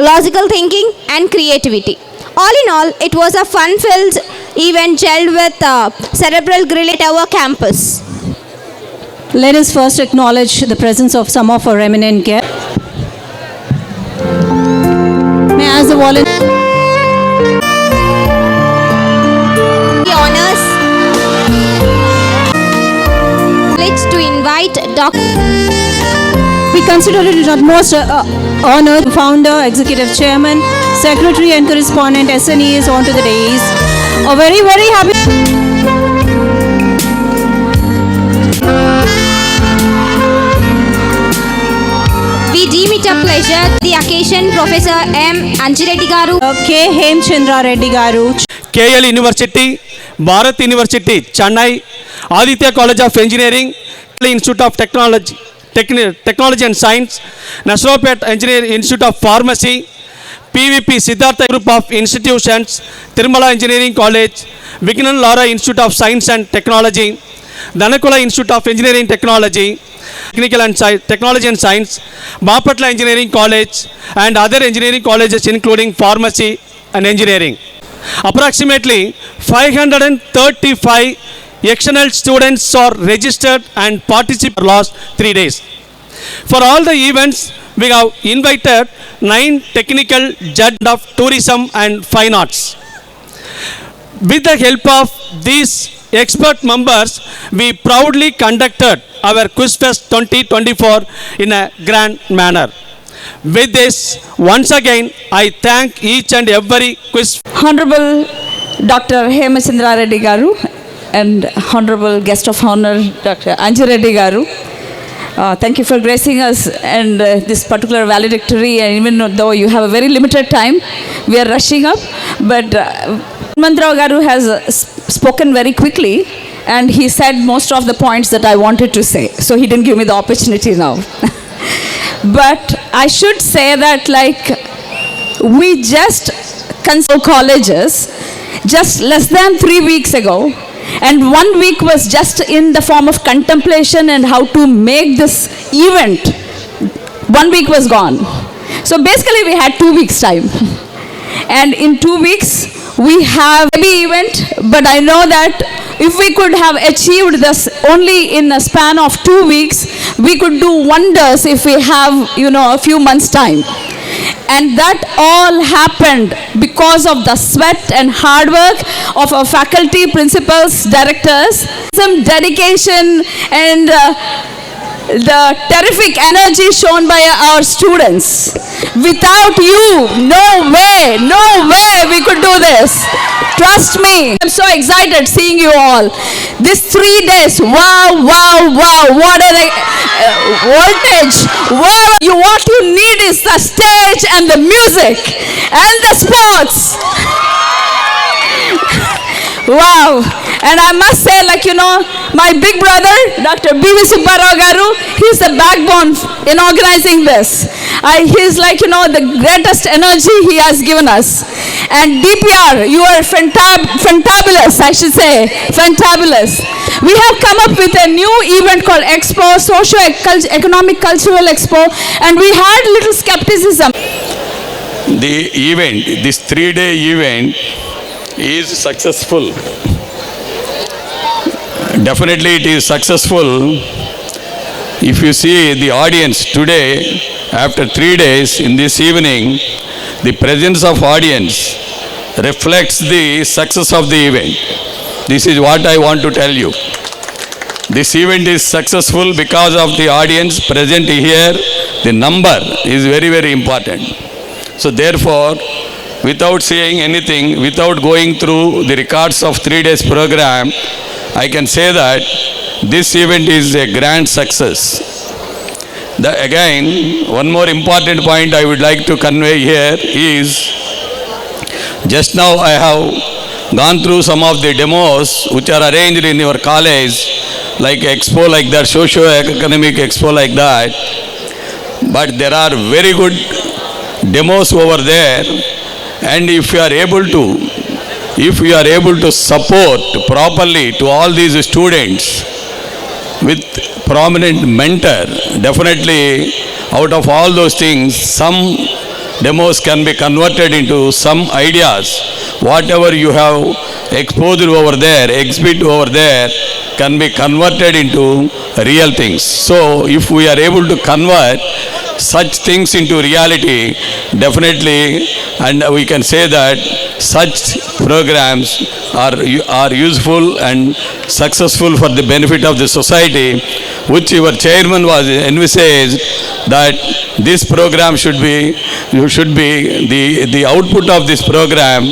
logical thinking, and creativity. All in all, it was a fun-filled event gelled with cerebral grill at our campus. Let us first acknowledge the presence of some of our eminent guests. May I ask the volunteer? The honors to invite Dr. We consider it the utmost honor to founder, executive chairman, secretary and correspondent SNEs onto the days. A very, very happy... We deem it a pleasure the occasion Professor M. Anjireddy Garu, K. Hemchandra Reddy Garu, KL University, Bharat University, Chennai, Aditya College of Engineering, Institute of Technology and Science, Nasropet Engineering Institute of Pharmacy, PVP Siddhartha Group of Institutions, Tirumala Engineering College, Vignan Lara Institute of Science and Technology, Danakula Institute of Engineering Technology, Technical and Technology and Science, Bapatla Engineering College, and other engineering colleges including Pharmacy and Engineering. Approximately 535 external students are registered and participated last 3 days. For all the events, we have invited 9 technical judges of tourism and fine arts. With the help of these expert members, we proudly conducted our Quiz Fest 2024 in a grand manner. With this, once again, I thank each and every quiz. Honorable Dr. Hemchandra Reddy Garu and Honorable Guest of Honor Dr. Anjireddy Garu. Thank you for gracing us and this particular valedictory, and even though you have a very limited time, we are rushing up, but Mantrao Garu has spoken very quickly and he said most of the points that I wanted to say, so he didn't give me the opportunity now. But I should say that we just consult colleges just less than 3 weeks ago, and 1 week was just in the form of contemplation and how to make this event. 1 week was gone. So basically we had 2 weeks time. And in 2 weeks we have a event, but I know that if we could have achieved this only in a span of 2 weeks, we could do wonders if we have, a few months time. And that all happened because of the sweat and hard work of our faculty, principals, directors, some dedication and the terrific energy shown by our students. Without you, no way we could do this. Trust me, I'm so excited seeing you all. These 3 days, wow, what a voltage. What you need is the stage and the music and the sports. Wow. And I must say, my big brother, Dr. B.V. Subbarao Garu, he's the backbone in organizing this. He's the greatest energy he has given us. And DPR, you are fantabulous, I should say, fantabulous. We have come up with a new event called Expo, Socio-Economic Cultural Expo, and we had little skepticism. The event, this 3-day event is successful. Definitely it is successful. If you see the audience today, after 3 days in this evening, the presence of audience reflects the success of the event. This is what I want to tell you. This event is successful because of the audience present here. The number is very, very important. So therefore, without saying anything, without going through the records of 3 days program, I can say that this event is a grand success. Again, one more important point I would like to convey here is, just now I have gone through some of the demos which are arranged in your college, like expo like that, socio-economic expo like that. But there are very good demos over there, and if you are able to support properly to all these students with prominent mentor, definitely out of all those things, some demos can be converted into some ideas. Whatever you have exposed over there, exhibit over there, can be converted into real things. So if we are able to convert such things into reality, definitely, and we can say that such programs are useful and successful for the benefit of the society, which your chairman was envisaged that this program should be the output of this program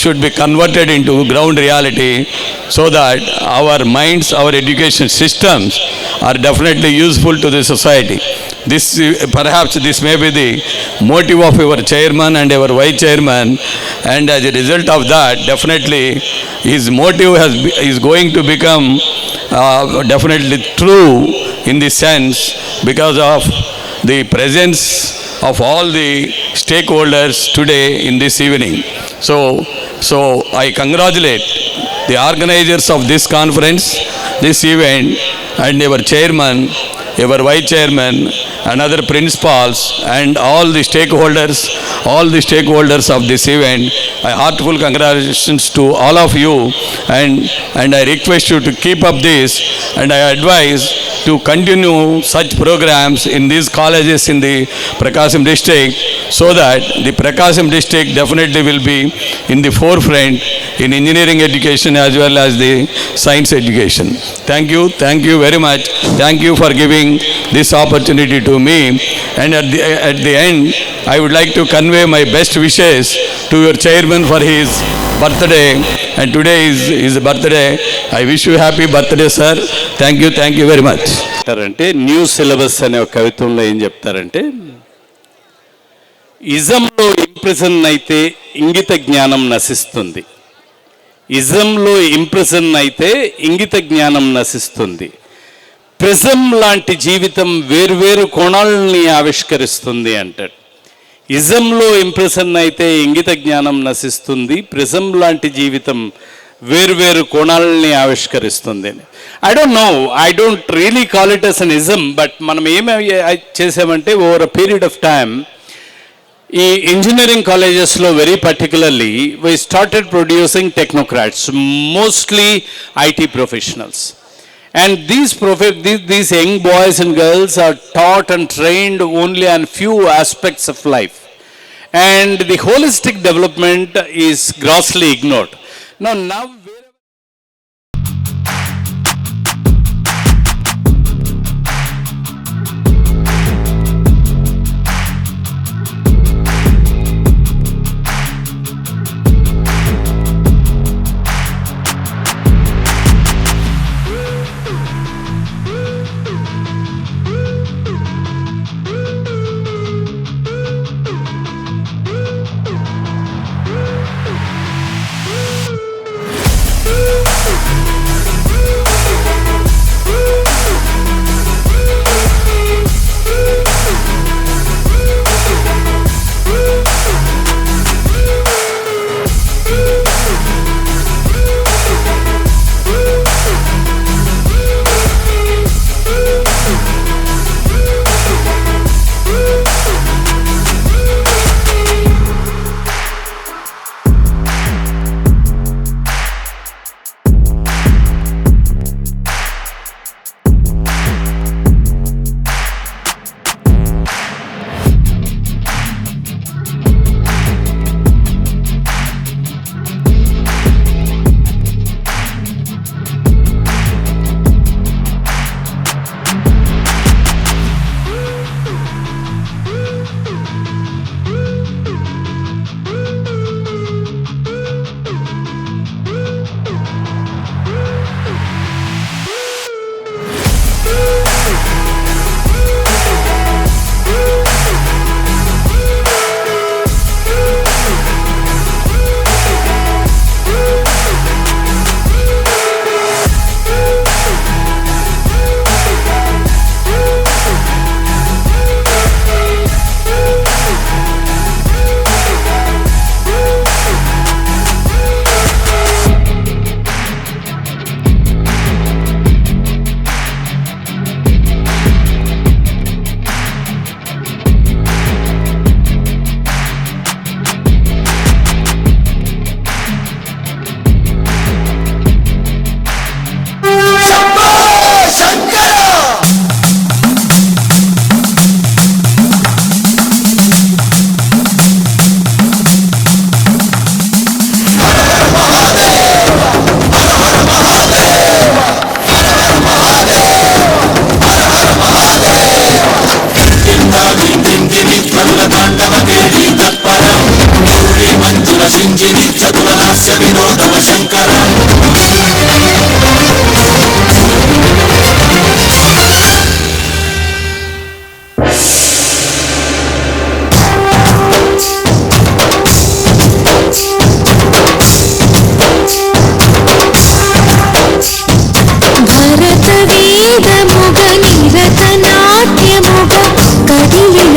should be converted into ground reality, so that our minds, our education systems are definitely useful to the society. This perhaps this may be the motive of your chairman and our vice chairman, and as a result of that, definitely his motive is going to become definitely true in the sense, because of the presence of all the stakeholders today in this evening. So I congratulate the organizers of this conference, this event, and our chairman, our vice chairman, and other principals, and all the stakeholders of this event. I heartful congratulations to all of you, and I request you to keep up this, and I advise to continue such programs in these colleges in the Prakasam district, so that the Prakasam district definitely will be in the forefront in engineering education as well as the science education. Thank you very much. Thank you for giving this opportunity to me, and at the end I would like to convey my best wishes to your chairman for his birthday, and today is his birthday. I wish you happy birthday, sir. Thank you very much. అంటే new syllabus అనే ఒక కవిత్వంలో ఏం చెప్తారంటే, ఇజంలో impression అయితే ఇంగిత జ్ఞానం నశిస్తుంది. ఇజంలో ఇంప్రెషన్ అయితే ఇంగిత జ్ఞానం నశిస్తుంది. ప్రిజం లాంటి జీవితం వేర్వేరు కోణాలని ఆవిష్కరిస్తుంది అంటాడు. ఇజంలో ఇంప్రెషన్ అయితే ఇంగిత జ్ఞానం నశిస్తుంది, ప్రిజం లాంటి జీవితం వేర్వేరు కోణాలని ఆవిష్కరిస్తుంది. I don't really call it as an ism, but మనం ఏమి చేసామంటే over a period of time ఈ ఇంజనీరింగ్ కాలేజెస్లో very particularly we started producing technocrats, mostly IT professionals. And these young boys and girls are taught and trained only on few aspects of life, and the holistic development is grossly ignored. Now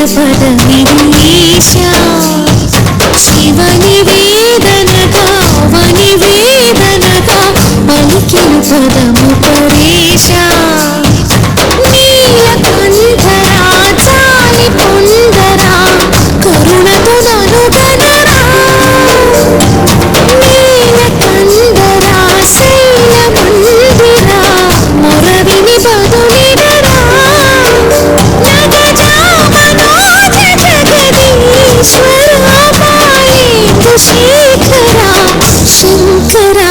పదమిదీశా శివని వేదనగా వని వేదనగా పలికిన పదము పరేశా నీలకంఠరా చాలి పొందరా కరుణతో నలుగనరా నీలకంఠరా శైల మందిరా మొరవిని బదులిడరా నగజామనోజ జగదీశ్వరా మాయేందు శేఖరా శంకరా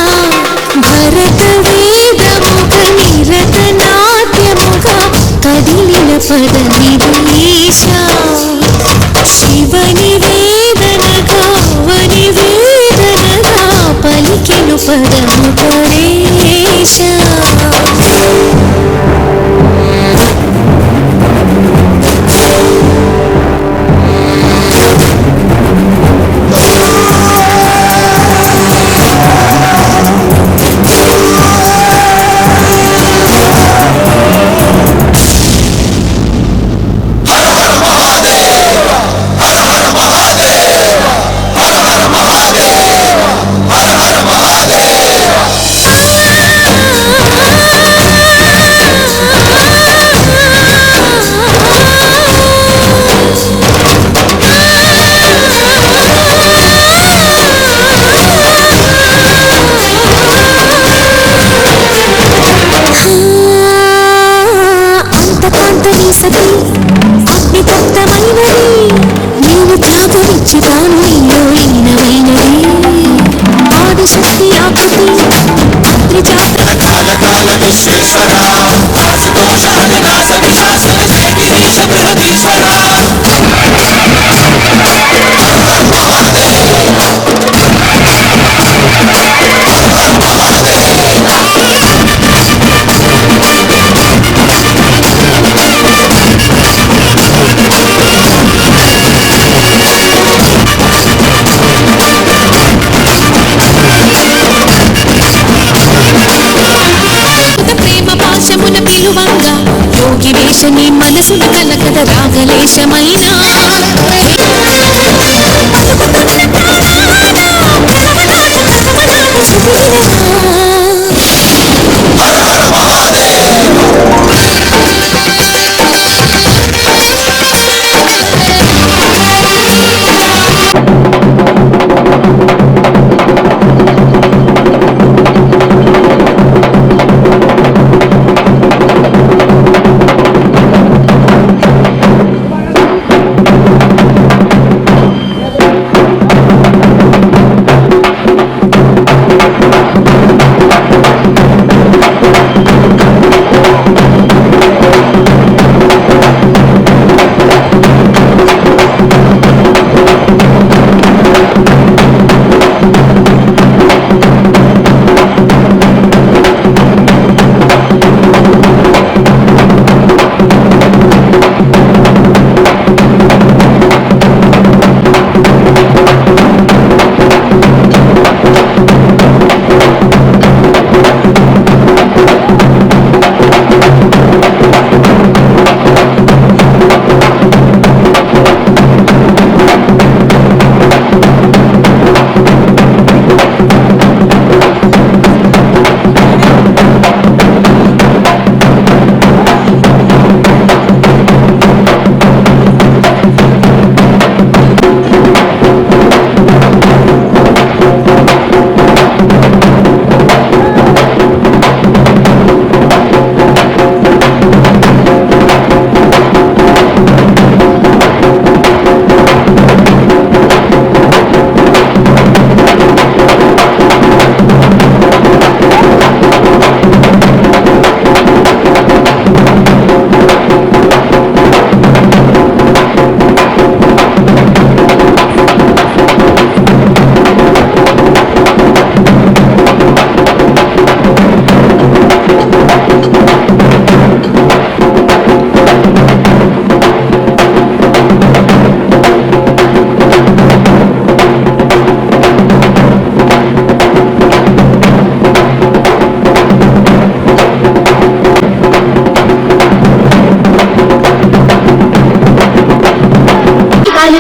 భరత వేదముగ నిరత నాట్యముగా కదిలిన పదమిదీశా శివని వేదనగా వని వేదనగా పలికెను పదము పరేశా సతి అగ్నితప్తమైనది నేను త్యాగమిచ్చిదాను నీలో లీనమైనది ఆదిశక్తి ఆకృతి యోగి వేషని మనసులు కలకద రాగలేశమైన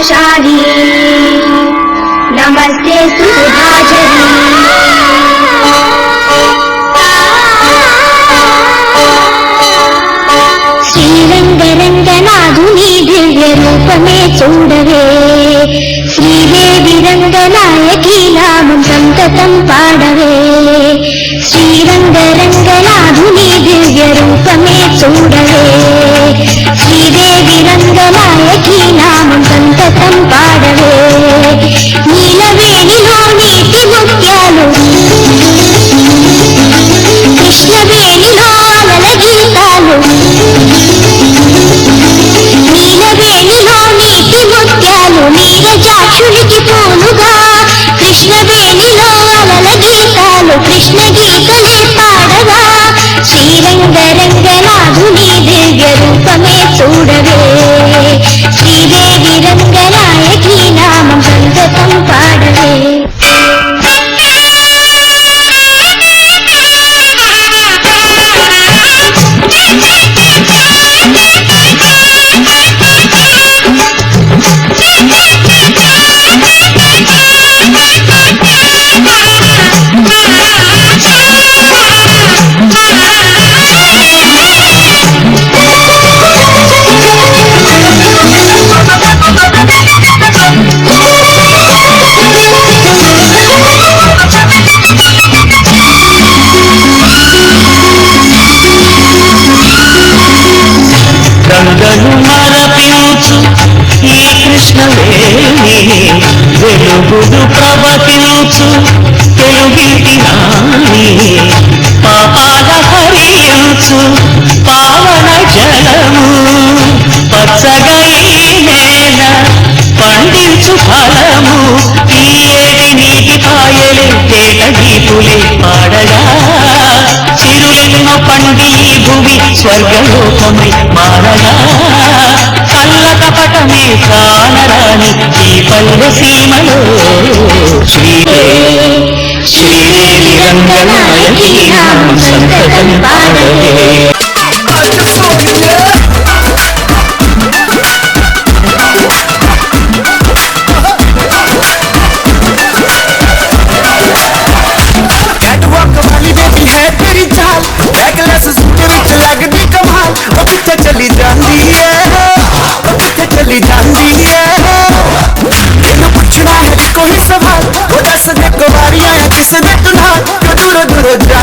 वंशाली नमस्ते सुधाझरी श्रीरंगरंगनाधुनी दिव्य रूप में चूडवे श्रीदेवी रंगनायकी नामं संततं पाडवे श्रीरंगरंगनाधुनी दिव्य रूप में चूडवे श्रीदेवी रंगनायकी नामं संततं पाडवे नीलवेणिलो నీటి ముత్యాలు కృష్ణవేణిలో అలల గీతాలు నీలవేణిలో నీటి ముత్యాలు నీరజాక్షునికి పూలుగా కృష్ణవేణిలో అలల గీతాలు కృష్ణ గీతలే పాడగా శ్రీరంగరంగనాథుని దివ్య రూపమే చూడవే శ్రీదేవి రంగనాయకి నామం సంతతం పాడవే గంగను మరపించు ఈ కృష్ణవేణి వెలుగుడు ప్రవహించు తెలుగింటి నాని పాపాల హరించు పావన జలము పచ్చగై నేల పండించు ఫలము తీయేటి నీటి పాయలే తేట గీతులే పాడగా చిరులెన్నో పండి ఈ భూమి స్వర్గలోకమై మారగా కళ్ళ కపటమే కానరాని ఈ పల్లె సీమలో శ్రీదేవి రంగనాయకి నామం సంతతం పాడవే चली जाती है चली जाती है तेन पूछना है कोई सवाल वो दस दे कुवारियां किस दे दुल्हा क्यों दूर दूर जा